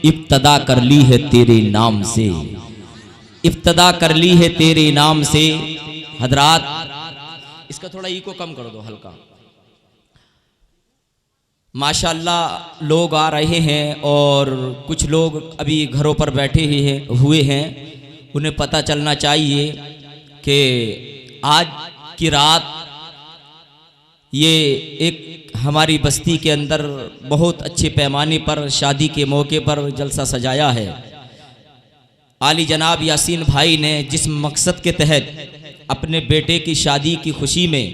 इब्तदा कर ली है तेरे नाम से, इब्तदा कर ली है तेरे नाम से। हजरात इसका थोड़ा इको कम कर दो हल्का। माशाअल्लाह लोग आ रहे हैं और कुछ लोग अभी घरों पर बैठे हुए हैं। उन्हें पता चलना चाहिए कि आज की रात ये एक हमारी बस्ती के अंदर बहुत अच्छे पैमाने पर शादी के मौके पर जलसा सजाया है। आली जनाब यासीन भाई ने जिस मकसद के तहत अपने बेटे की शादी की खुशी में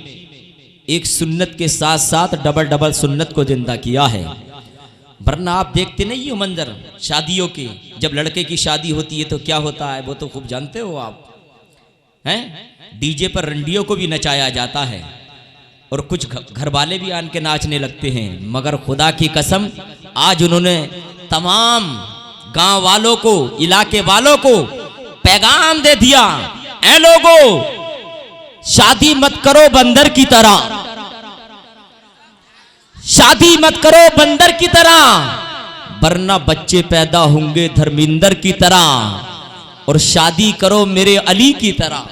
एक सुन्नत के साथ साथ डबल सुन्नत को जिंदा किया है। वरना आप देखते नहीं ये मंजर शादियों के, जब लड़के की शादी होती है तो क्या होता है वो तो खूब जानते हो आप, हैं? डीजे पर रंडियों को भी नचाया जाता है और कुछ घर वाले भी आन के नाचने लगते हैं। मगर खुदा की कसम आज उन्होंने तमाम गांव वालों को, इलाके वालों को पैगाम दे दिया, ऐ लोगों शादी मत करो बंदर की तरह, शादी मत करो बंदर की तरह, वरना बच्चे पैदा होंगे धर्मिंदर की तरह। और शादी करो मेरे अली की तरह,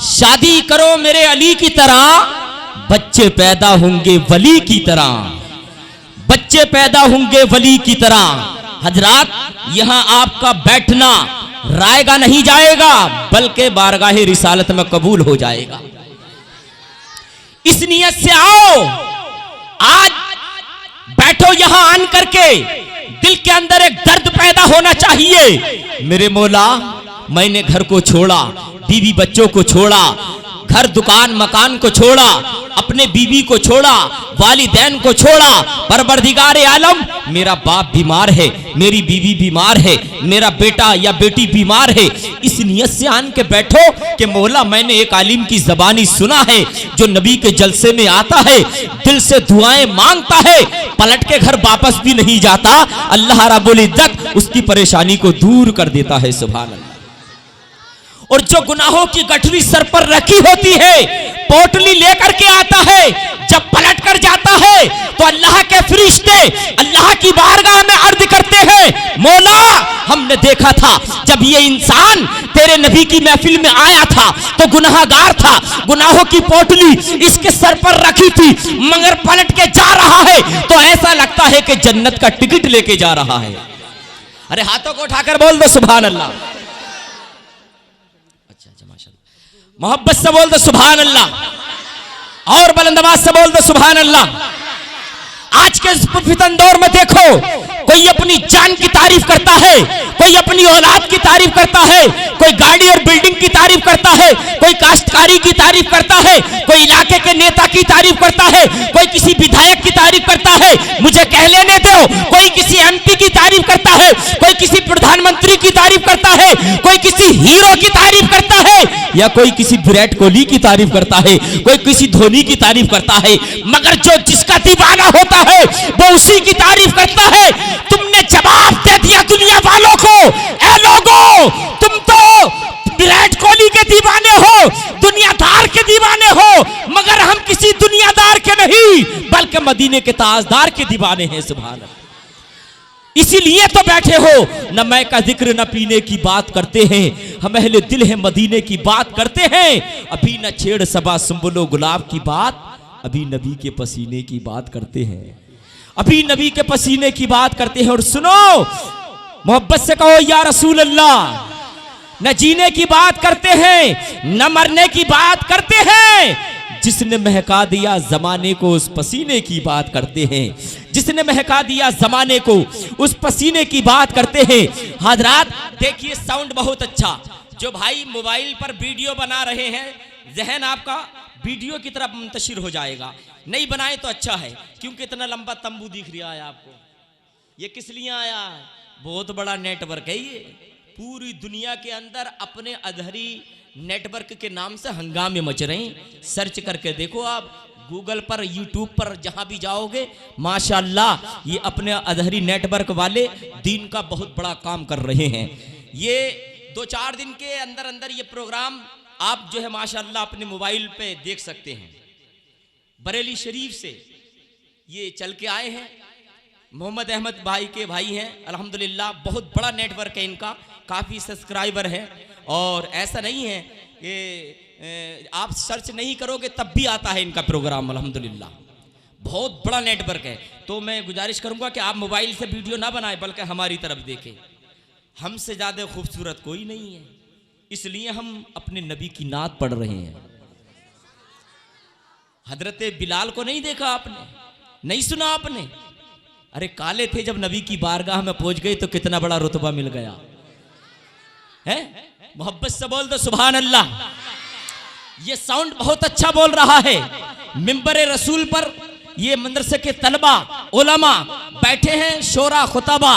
शादी करो मेरे अली की तरह, बच्चे पैदा होंगे वली की तरह, बच्चे पैदा होंगे वली की तरह। हजरात यहां आपका बैठना रायगा नहीं जाएगा बल्कि बारगाहे रिसालत में कबूल हो जाएगा। इस नियत से आओ, आज बैठो यहां आन करके, दिल के अंदर एक दर्द पैदा होना चाहिए। मेरे मौला मैंने घर को छोड़ा, बीवी बच्चों को छोड़ा, घर दुकान मकान को छोड़ा, अपने बीवी को छोड़ा, वालिदैन को छोड़ा, परवरदिगारे आलम मेरा बाप बीमार है, मेरी बीवी बीमार है, मेरा बेटा या बेटी बीमार है। इस नियत से आन के बैठो कि मौला मैंने एक आलिम की ज़बानी सुना है जो नबी के जलसे में आता है, दिल से दुआएं मांगता है, पलट के घर वापस भी नहीं जाता, अल्लाह रब्बुल इज्जत उसकी परेशानी को दूर कर देता है। सुभान अल्लाह। और जो गुनाहों की गठरी सर पर रखी होती है पोटली लेकर के आता है, जब पलट कर जाता है तो अल्लाह के फरिश्ते अल्लाह की बारगाह में अर्ज करते हैं, मौला हमने देखा था जब ये इंसान तेरे नबी की महफिल में आया था तो गुनाहगार था, गुनाहों की पोटली इसके सर पर रखी थी, मगर पलट के जा रहा है तो ऐसा लगता है कि जन्नत का टिकट लेके जा रहा है। अरे हाथों को उठाकर बोल दो सुभान अल्लाह, मोहब्बत से बोल दो सुभान अल्लाह, और बुलंद आवाज से बोल दो सुभान अल्लाह। आज के इस फितन दौर में देखो, कोई अपनी जान की तारीफ करता है, कोई अपनी औलाद की तारीफ करता है, कोई गाड़ी और बिल्डिंग की तारीफ करता है, कोई काश्तकारी की तारीफ करता है, कोई इलाके के नेता की तारीफ करता है, कोई किसी विधायक की तारीफ करता है, मुझे कह लेने दो, कोई किसी एमपी की तारीफ करता है, कोई किसी प्रधानमंत्री की तारीफ करता है, कोई किसी हीरो की तारीफ करता है, या कोई किसी विराट कोहली की तारीफ करता है, कोई किसी धोनी की तारीफ करता है, मगर जो जिसका दीवाना होता है वो उसी की तारीफ करता है। तुमने जवाब दे दिया दुनिया वालों को, ऐ लोगों तुम तो विराट कोहली के दीवाने हो, दुनियादार के दीवाने हो, मगर हम किसी दुनियादार के नहीं बल्कि मदीने के ताजदार के दीवाने हैं। सुभान अल्लाह। इसीलिए तो बैठे हो, न मैं का जिक्र न पीने की बात करते हैं, हम अहले दिल है मदीने की बात करते हैं। अभी न छेड़ सबा सुंबुलो गुलाब की बात, अभी नबी के पसीने की बात करते हैं, अभी नबी के पसीने की बात करते हैं। और सुनो, मोहब्बत से कहो या रसूल अल्लाह। न जीने की बात करते हैं न मरने की बात करते हैं, जिसने महका दिया जमाने को उस पसीने की बात करते हैं, जिसने महका दिया जमाने को उस पसीने की बात करते हैं। हजरात देखिए साउंड बहुत अच्छा, जो भाई मोबाइल पर वीडियो बना रहे हैं जहन आपका वीडियो की तरफ मुंतशिर हो जाएगा, नहीं बनाए तो अच्छा है, क्योंकि इतना लंबा तंबू दिख रहा है आपको। ये किस लिए आया है? बहुत बड़ा नेटवर्क है ये, पूरी दुनिया के अंदर अपने अधरी नेटवर्क के नाम से हंगामे मच रहे हैं। सर्च करके देखो आप गूगल पर, यूट्यूब पर, जहां भी जाओगे माशाअल्लाह ये अपने अधरी नेटवर्क वाले दीन का बहुत बड़ा काम कर रहे हैं। ये 2-4 दिन के अंदर अंदर ये प्रोग्राम आप जो है माशाअल्लाह अपने मोबाइल पे देख सकते हैं। बरेली शरीफ से ये चल के आए हैं मोहम्मद अहमद भाई के भाई हैं, अल्हम्दुलिल्लाह बहुत बड़ा नेटवर्क है इनका, काफ़ी सब्सक्राइबर हैं। और ऐसा नहीं है कि आप सर्च नहीं करोगे तब भी आता है इनका प्रोग्राम, अल्हम्दुलिल्लाह बहुत बड़ा नेटवर्क है। तो मैं गुजारिश करूंगा कि आप मोबाइल से वीडियो ना बनाएं बल्कि हमारी तरफ देखें। हमसे ज़्यादा खूबसूरत कोई नहीं है, इसलिए हम अपने नबी की नात पढ़ रहे हैं। हजरत बिलाल को नहीं देखा आपने, नहीं सुना आपने? अरे काले थे, जब नबी की बारगाह में पहुंच गए तो कितना बड़ा रुतबा मिल गया है। मोहब्बत से बोल दो सुभान अल्लाह। ये साउंड बहुत अच्छा बोल रहा है। मिंबर रसूल पर ये मदरसे के तलबा उलमा बैठे हैं, शोरा खुतबा,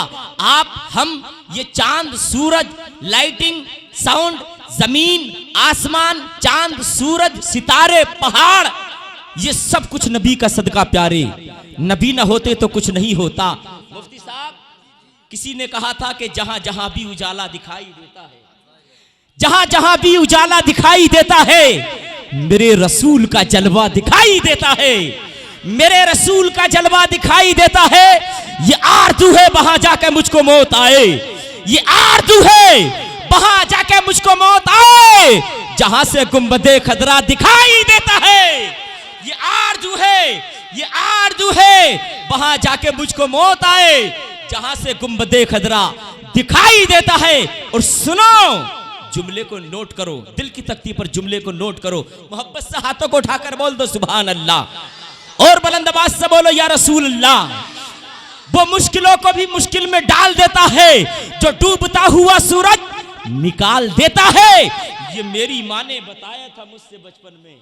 आप हम, ये चांद सूरज, लाइटिंग, साउंड, जमीन आसमान, चांद सूरज, सितारे, पहाड़, ये सब कुछ नबी का सदका प्यारे। नबी ना होते तो कुछ नहीं होता। मुफ्ती साहब, किसी ने कहा था कि जहां जहां भी उजाला दिखाई देता है, जहां जहां भी उजाला दिखाई देता है, मेरे रसूल का जलवा दिखाई देता है, मेरे रसूल का जलवा दिखाई देता है। ये आरज़ू है वहां जाके मुझको मौत आए, ये आरज़ू है वहां जाके मुझको मौत आए, जहां से गुंबदे खदरा दिखाई देता है। ये आरज़ू है, ये आरज़ू है वहां जाके मुझको मौत आए, जहां से गुंबदे खदरा दिखाई देता है। और सुनो, जुमले को नोट करो, दिल की तख्ती पर जुमले को नोट करो। मोहब्बत से हाथों को उठाकर बोल दो सुभान अल्लाह, और बुलंद आवाज से बोलो या रसूल अल्लाह। वो मुश्किलों को भी मुश्किल में डाल देता है, जो डूबता हुआ सूरज निकाल देता है। ये मेरी माँ ने बताया था मुझसे बचपन में,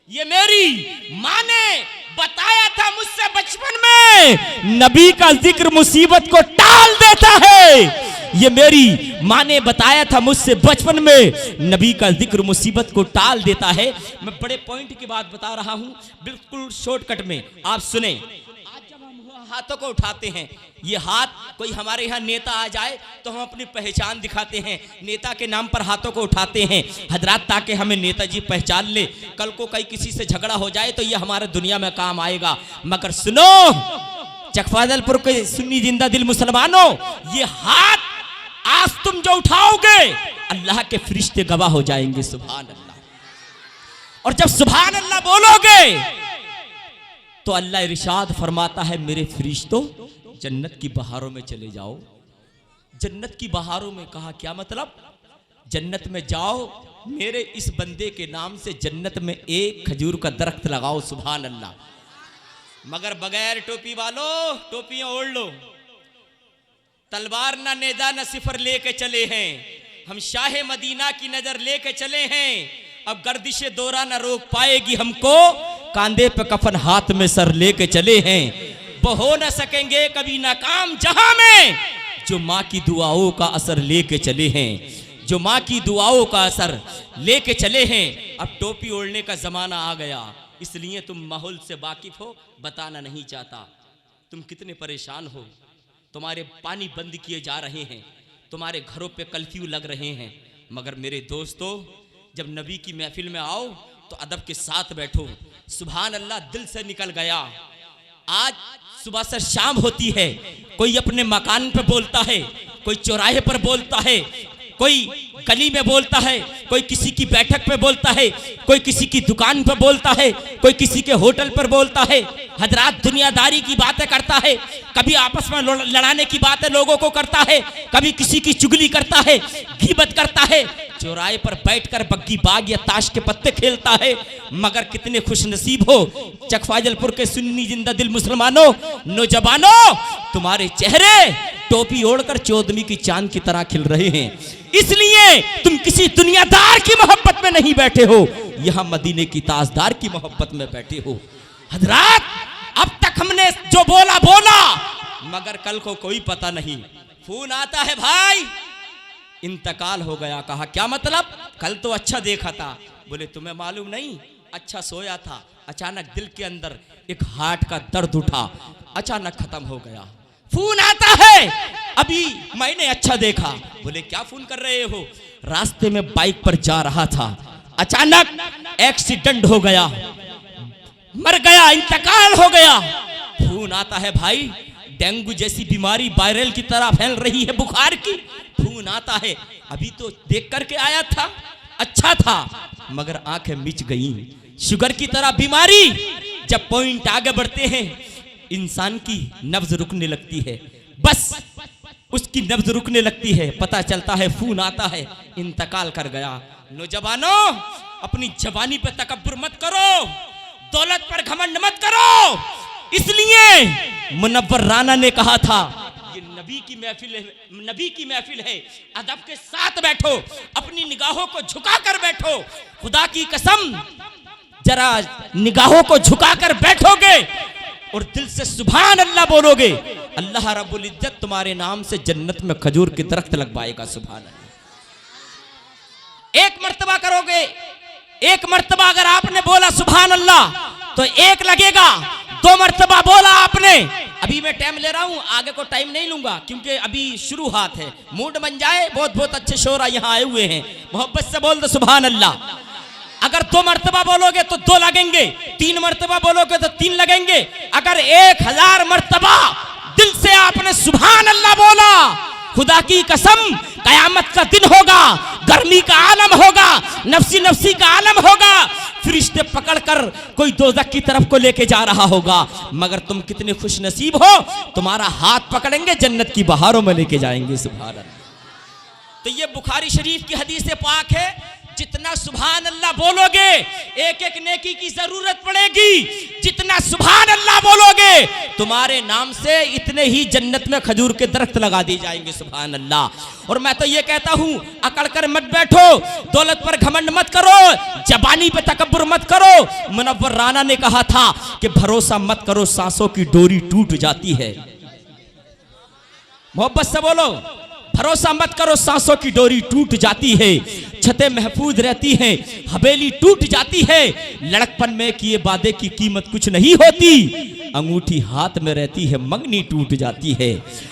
ये मेरी माँ ने बताया था मुझसे बचपन में, नबी का जिक्र मुसीबत को टाल देता है। ये मेरी माँ ने बताया था मुझसे बचपन में, नबी का जिक्र मुसीबत को टाल देता है। मैं बड़े पॉइंट की बात बता रहा हूँ, बिल्कुल शॉर्टकट में आप सुने। आज जब हम हाथों को उठाते हैं, ये हाथ, कोई हमारे यहाँ नेता आ जाए तो हम अपनी पहचान दिखाते हैं, नेता के नाम पर हाथों को उठाते हैं हजरात, ताकि हमें नेताजी पहचान ले। कल को कहीं किसी से झगड़ा हो जाए तो ये हमारे दुनिया में काम आएगा। मगर सुनो चकफाजलपुर के सुन्नी जिंदा दिल मुसलमानों, ये हाथ आज तुम जो उठाओगे, अल्लाह के फरिश्ते गवाह हो जाएंगे सुभान अल्लाह। और जब सुभान अल्लाह बोलोगे तो अल्लाह इरशाद फरमाता है, मेरे फरिश्तों जन्नत की बहारों में चले जाओ। जन्नत की बहारों में कहा क्या मतलब? जन्नत में जाओ, मेरे इस बंदे के नाम से जन्नत में एक खजूर का दरख्त लगाओ सुभान अल्लाह। मगर बगैर टोपी वालों, टोपियां ओढ़ लो, तलवार ना नेजा ना सिफर लेके चले हैं, हम शाह मदीना की नजर लेके चले हैं। अब गर्दिशे दौरा ना रोक पाएगी हमको, कांधे पे कफन हाथ में सर लेके चले हैं। वो हो न सकेंगे कभी नाकाम जहां में, जो माँ की दुआओं का असर लेके चले हैं, जो माँ की दुआओं का असर लेके चले हैं। अब टोपी ओढ़ने का जमाना आ गया, इसलिए तुम माहौल से वाकिफ हो, बताना नहीं चाहता तुम कितने परेशान हो। तुम्हारे पानी बंद किए जा रहे हैं, तुम्हारे घरों पे कर्फ्यू लग रहे हैं। मगर मेरे दोस्तों, जब नबी की महफिल में आओ तो अदब के साथ बैठो। सुभान अल्लाह दिल से निकल गया। आज सुबह से शाम होती है, कोई अपने मकान पे बोलता है, कोई चौराहे पर बोलता है, कोई गली में बोलता है, कोई किसी की बैठक पे बोलता है, कोई किसी की दुकान पे बोलता है, कोई किसी के होटल पर बोलता है। हजरात दुनियादारी की बातें करता है, कभी आपस में लड़ाने की बातें लोगों को करता है, कभी किसी की चुगली करता है, गीबत करता है, चौराहे पर बैठकर बग्गी बाग या ताश के पत्ते खेलता है। मगर कितने खुशनसीब हो चकफाजलपुर के सुन्नी जिंदा दिल मुसलमानों, नौजवानों, तुम्हारे चेहरे टोपी ओढ़कर चौदहवीं की चांद की तरह खिल रहे हैं। इसलिए तुम किसी दुनियादार की मोहब्बत में नहीं बैठे हो, यहां मदीने की ताजदार की मोहब्बत में बैठे हो। हजरात, अब तक हमने जो बोला बोला, मगर कल को कोई पता नहीं। फोन आता है, भाई इंतकाल हो गया। कहा क्या मतलब? कल तो अच्छा देखा था। बोले तुम्हें मालूम नहीं, अच्छा सोया था, अचानक दिल के अंदर एक हार्ट का दर्द उठा, अचानक खत्म हो गया। फोन आता है, अभी मैंने अच्छा देखा। बोले क्या फोन कर रहे हो? रास्ते में बाइक पर जा रहा था, अचानक एक्सीडेंट हो गया, मर गया, इंतकाल हो गया। फोन आता है, भाई डेंगू जैसी बीमारी वायरल की तरह फैल रही है, बुखार की, खून आता है। अभी तो देख करके आया था, अच्छा था, मगर आंखें मिच गई। शुगर की तरह बीमारी, जब पॉइंट आगे बढ़ते हैं इंसान की नब्ज रुकने लगती है, बस उसकी नब्ज रुकने लगती है, पता चलता है खून आता है, इंतकाल कर गया। नौजवानों, अपनी जवानी पे तकब्बुर मत करो, दौलत पर घमंड मत करो। इसलिए मुनव्वर राना ने कहा था, ये नबी की महफिल है, नबी की महफिल है, अदब के साथ बैठो, अपनी निगाहों को झुकाकर बैठो। खुदा की कसम, जरा निगाहों को झुकाकर बैठोगे और दिल से सुभान अल्लाह बोलोगे, अल्लाह रब्बुल इज्जत तुम्हारे नाम से जन्नत में खजूर के दरख्त लगवाएगा। सुभान अल्लाह। एक मर्तबा करोगे, एक मर्तबा अगर आपने बोला सुभान अल्लाह तो एक लगेगा, 2 मर्तबा बोला आपने। अभी मैं टाइम ले रहा हूं, आगे को टाइम नहीं लूंगा क्योंकि अभी शुरुआत है। मूड बन जाए, बहुत बहुत अच्छे शोरा यहां आए हुए हैं, मोहब्बत से बोल दो सुभान अल्लाह। अगर 2 मर्तबा बोलोगे तो 2 लगेंगे, 3 मर्तबा बोलोगे तो 3 लगेंगे। अगर 1000 मर्तबा दिल से आपने सुभान अल्लाह बोला, खुदा की कसम कयामत का दिन होगा, गर्मी का आलम होगा, नफसी नफसी का आलम होगा, फरिश्ते पकड़कर कोई दोज़ख की तरफ को लेके जा रहा होगा। मगर तुम कितने खुश नसीब हो, तुम्हारा हाथ पकड़ेंगे, जन्नत की बहारों में लेके जाएंगे। सुभान अल्लाह। तो ये बुखारी शरीफ की हदीस पाक है, जितना सुभान अल्लाह बोलोगे एक एक नेकी की जरूरत पड़ेगी। जितना सुभान अल्लाह बोलोगे तुम्हारे नाम से इतने ही जन्नत में खजूर के दरख्त लगा दिए जाएंगे। सुभान अल्लाह। और मैं तो ये कहता हूं, अकड़ कर मत बैठो, दौलत पर घमंड मत करो, जबानी पे तकब्बुर मत करो। मुनव्वर राना ने कहा था कि भरोसा मत करो, सांसों की डोरी टूट जाती है। मोहब्बत से बोलो, भरोसा मत करो, सांसों की डोरी टूट जाती है, छतें महफूज रहती हैं, हवेली टूट जाती है। लड़कपन में किए वादे की कीमत कुछ नहीं होती, अंगूठी हाथ में रहती है, मंगनी टूट जाती है।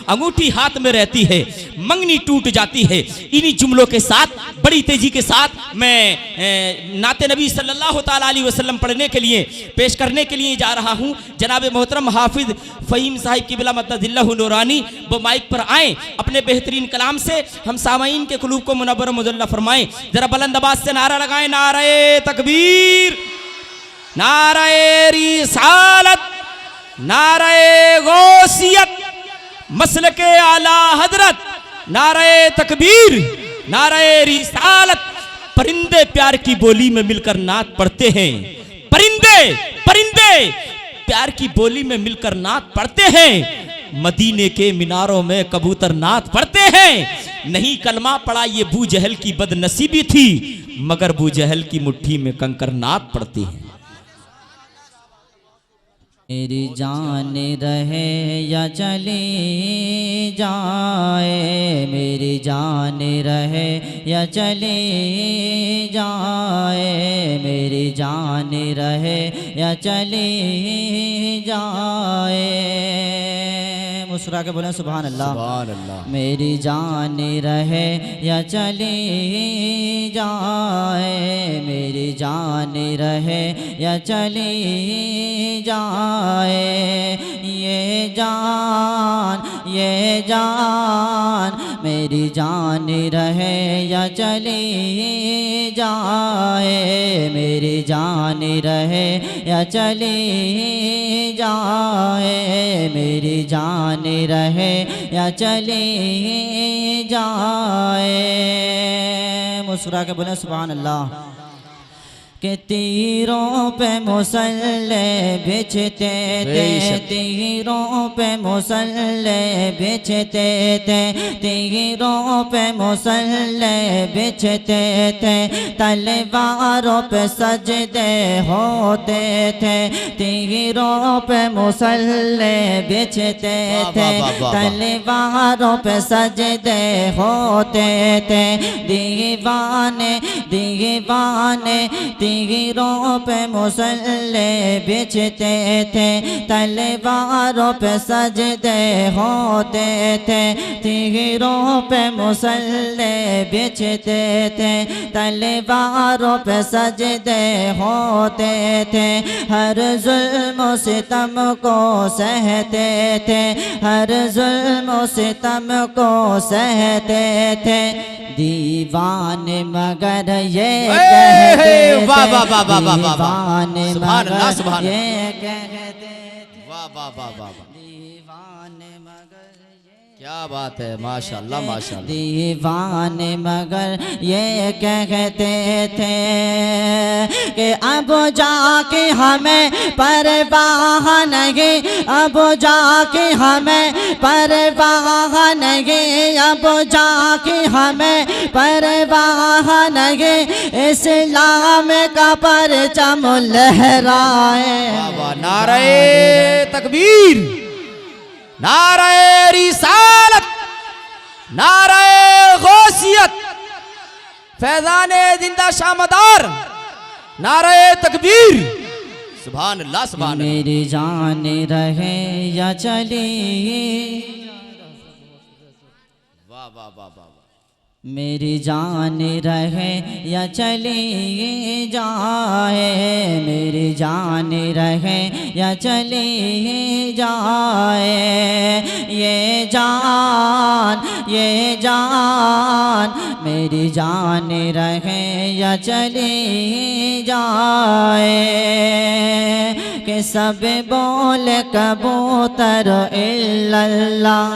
अंगूठी हाथ में रहती है, मंगनी टूट जाती है। इन्हीं जुमलों के साथ बड़ी तेजी के साथ मैं नाते नबी सल्लल्लाहु ताला अलैहि वसल्लम पढ़ने के लिए, पेश करने के लिए जा रहा हूँ। जनाब मोहतरम हाफिज फ़हीम साहिब की बिला मद्ददिल्लाहु नूरानी वो माइक पर आए, अपने बेहतरीन कलाम से हम सामाईन के कुलूब को मुनव्वर मुज़ल्ला फरमाएं। जरा बुलंद आवाज से नारा लगाएं, नारे तकबीर, नारे रिसालत, नारे गौसियत, मसलके आला हजरत, नारे तकबीर, नारे रिसालत। परिंदे प्यार की बोली में मिलकर नात पढ़ते हैं, परिंदे परिंदे प्यार की बोली में मिलकर नात पढ़ते हैं। मदीने के मीनारों में कबूतर नात पढ़ते हैं। नहीं कलमा पढ़ा ये बू जहल की बदनसीबी थी, मगर बू जहल की मुट्ठी में कंकर नात पढ़ते हैं। मेरी जान रहे या चली जाए, मेरी जान रहे या चली जाए, मेरी जान रहे या चली जाए। मुस्कुरा के बोले सुभान अल्लाह। सुभान अल्लाह। मेरी जान रहे या चली जाए, मेरी जान रहे या चली जाए। ये जान मेरी जान रहे या चली जाए, मेरी जान रहे या चली जाए, मेरी जान रहे या चली जाए। मुस्कुरा के बोले सुभान अल्लाह। के तीरों पे मुसल्ले बिछते थे, तीरों पे मुसल्ले बिछते थे, तीरों पे मुसल्ले बिछते थे, तलवारों पे सजदे होते थे, तीरों पे मुसल्ले बिछते थे, तलवारों पे सजदे होते थे। दीवाने दीवाने तीरों पे मुसल्ले बिछते थे, तलवारों पे सजदे होते थे। तीरों पे मुसल्ले बिछते थे, तलवारों पे सजदे होते थे। हर जुल्म सितम को सहते थे, हर जुल्म सितम को सहते थे। दीवाने मगर ये कहते थे, वाह वाह वाह वाह वाह वाह, दीवाने सुभान अल्लाह, मगर सुभान ये अल्लाह। कहते थे, वाह वाह वाह वाह वाह, दीवाने मगर क्या बात है, माशाअल्लाह माशाअल्लाह। दीवाने मगर ये कहते थे कि अब जाके हमें परवाह नहीं, अब जाके हमें परवाह नहीं, अब जाके हमें परवाह नहीं। इस्लाम का परचम लहराए। वाह वाह, नारे तकबीर, नारे रिसालत, नारे गौसियत, फैजाने जिंदा शामदार, नारे तकबीर, सुभान अल्लाह सुभान अल्लाह। मेरी जान रहे या चली, वाह वाह वाह वाह, मेरी जान रहे या चली जाए, मेरी जान रहे या चली जाए। ये जान मेरी जान रहे या चली जाए। कि सब बोल कबूतर इल्लल्लाह,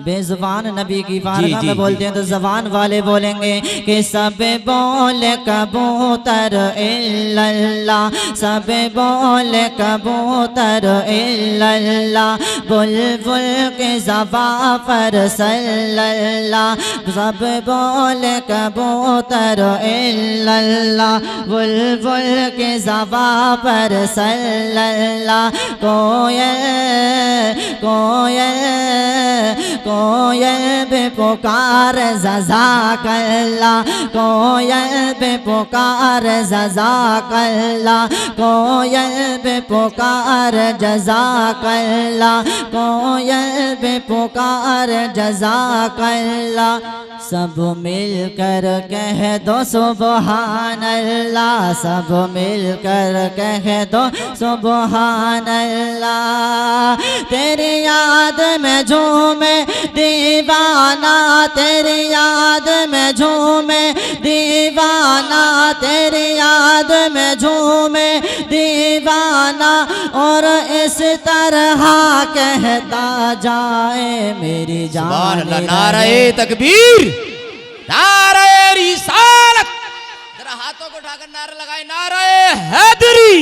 बेज़ुबान नबी की बारगाह में बोलते हैं तो ज़बान वाले बोलेंगे कि सब बोल कबूतर इल्लल्लाह, सब बोल कबूतर इल्लल्लाह। बुलबुल के ज़बा पर सल्लल्लाह, सब बोल कबूतर इल्लल्लाह, बुलबुल के ज़बा पर सल्लल्लाह। कोयल कोयल कोयल बे पुकार जज़ाकल्ला, कोयल बे पुकार जज़ाकल्ला, कोयल बे पुकार जज़ाकल्ला, कोयल बे पुकार जज़ाकल्ला। सब मिलकर कह दो सुबहान अल्लाह, सब मिलकर कह दो सुबहान अल्लाह। तेरी याद में झूमे दीवाना, तेरी याद में झूमे दीवाना, तेरी याद में झूमे दीवाना। और इस तरह कहता जाए मेरी जान। नारे तकबीर, नारे रिसालत, जरा हाथों को उठाकर नारे लगाए, नारे हैदरी,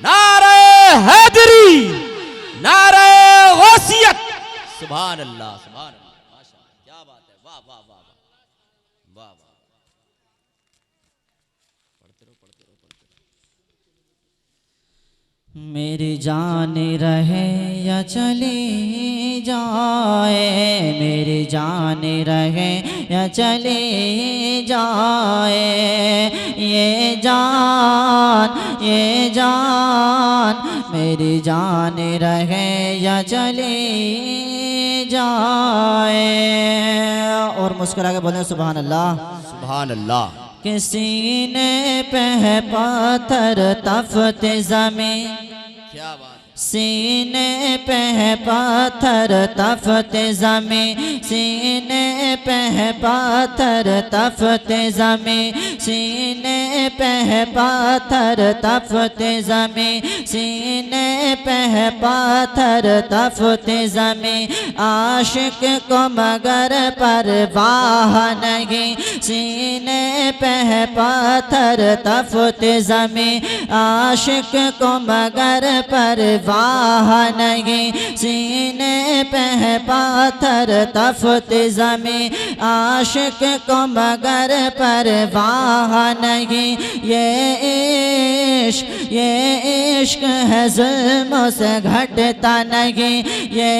नारे हैदरी, नारे गौसियत, सुभान अल्लाह सुभान अल्लाह, माशाअल्लाह, क्या बात है, वाह वाह वाह वाह वाह वाह। पढ़ते रहो पढ़ते रहो पढ़ते रहो। मेरी जान रहे या चली जाए, मेरी जान रहे या चली जाए। ये जान मेरी जान रहे या चली जाए। और मुस्कुरा के बोले सुभान अल्लाह सुभान अल्लाह। किसी ने पे है पत्थर तफ्ते ज़मीं, क्या बात, सीने पे है पत्थर तफ्ते ज़मीं, सीने पे है पत्थर तफ्ते ज़मीं, सीने पे है पत्थर तफ्ते ज़मीं, सीने पे है पत्थर तफ्ते ज़मीं। आशिक को मगर परवाह नहीं, सीने पे है पत्थर तफ्ते ज़मीं, आशिक को मगर परवाह नहीं, सीने पे है पत्थर तफ्ते ज़मीं, आशिक को मगर परवाह नहीं। ये इश्क है जुल्मों से घटता नहीं, ये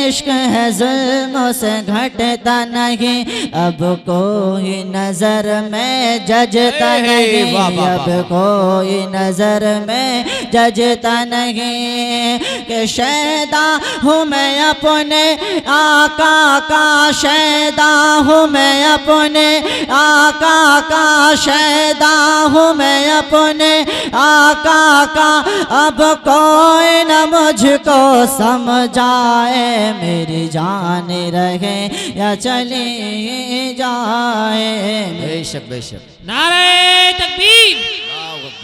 इश्क है जुल्मों से घटता नहीं। अब कोई नजर में जजता नहीं, अब कोई नजर में जजता नहीं। कि शैदा हूँ मैं अपने आका का, शैदा हूँ मैं अपने आका का, शैदा हूँ मैं अपने आका का। अब कोई न मुझको समझाए, मेरी जान रहे या चली जाए। बेशक बेशक। नारे तकबीर,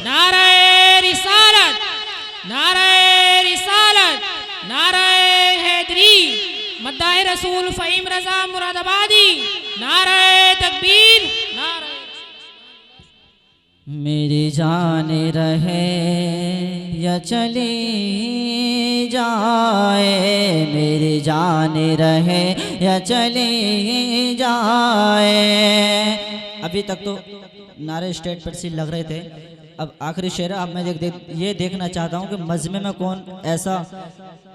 नारे रिसालत, नारे रिसालत, नारे हैदरी, मद्दाह रसूल फ़हीम रज़ा मुरादाबादी, नारे तकबीर, नारे। मेरी जान रहे या चली जाए, मेरी जान रहे या चली जाए। अभी तक तो नारे स्टेट पर से लग रहे थे, अब आखिरी शेर। अब मैं ये देखना चाहता हूँ कि मजमे में कौन ऐसा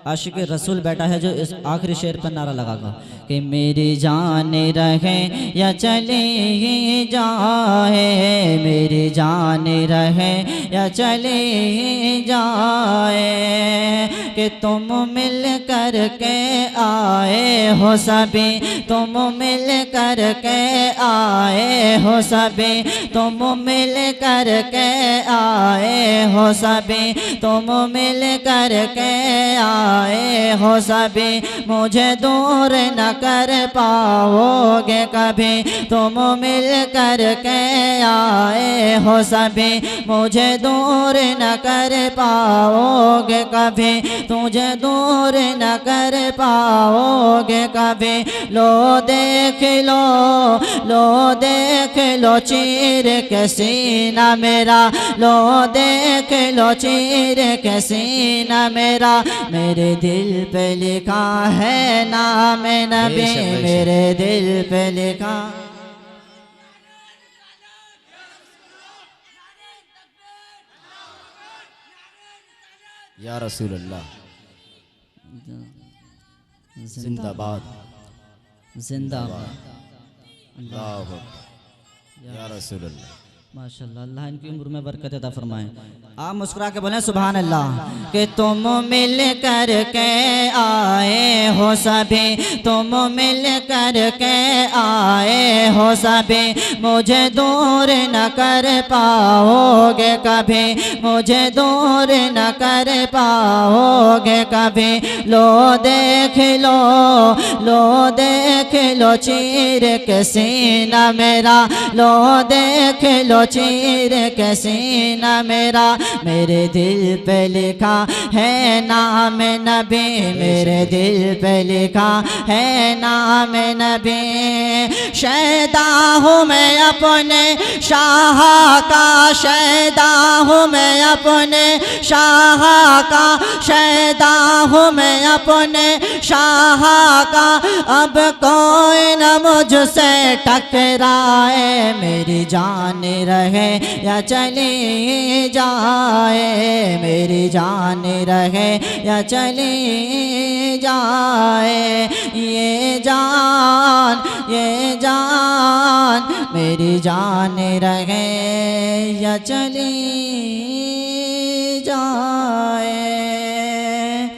आशिक रसूल बैठा है जो इस आखिरी शेर पर नारा लगागा कि मेरी जान रहे या चली जाए, मेरी जान रहे या चली जाए। कि तुम मिल कर के आए हो सभी, तुम मिल कर के आए हो सभी, तुम मिल कर के आए हो सभी, तुम मिल कर के आए हो सभी। मुझे दूर न कर पाओगे कभी, तुम मिल कर के आए हो सभी। मुझे दूर न कर पाओगे कभी, तुझे दूर न कर पाओगे कभी। लो देख लो, लो देख लो चीर के सीना मेरा, लो देख लो चीर के सीना मेरा। मेरे दिल पे लिखा है नाम नबी, मेरे दिल पे लिखा। या रसूल अल्लाह जिंदाबाद, जिंदाबाद। अल्लाह अकबर। या रसूल अल्लाह। माशाल्लाह, अल्लाह इनकी उम्र में बरकत अता फरमाए। आप मुस्कुरा के बोले सुभान अल्लाह। कि तुम मिल कर के आए हो सभी, तुम मिल कर के आए हो सभी। मुझे दूर न कर पाओगे कभी, मुझे दूर न कर पाओगे कभी। लो देख लो, लो देख लो चीर के सीना मेरा, लो देख लो चीर के सीना मेरा। मेरे दिल पे लिखा है नाम नबी, मेरे दिल पे लिखा है नाम नबी। शैदा हूँ मैं अपने शाह का, शैदा हूँ मैं अपने शाह का, शैदा हूँ मैं अपने शाह का। अब कोई न मुझसे टकराए, मेरी जान रहे या चली जाए, मेरी जान रहे या चली जाए। ये जान, ये जान, मेरी जान रहे या चली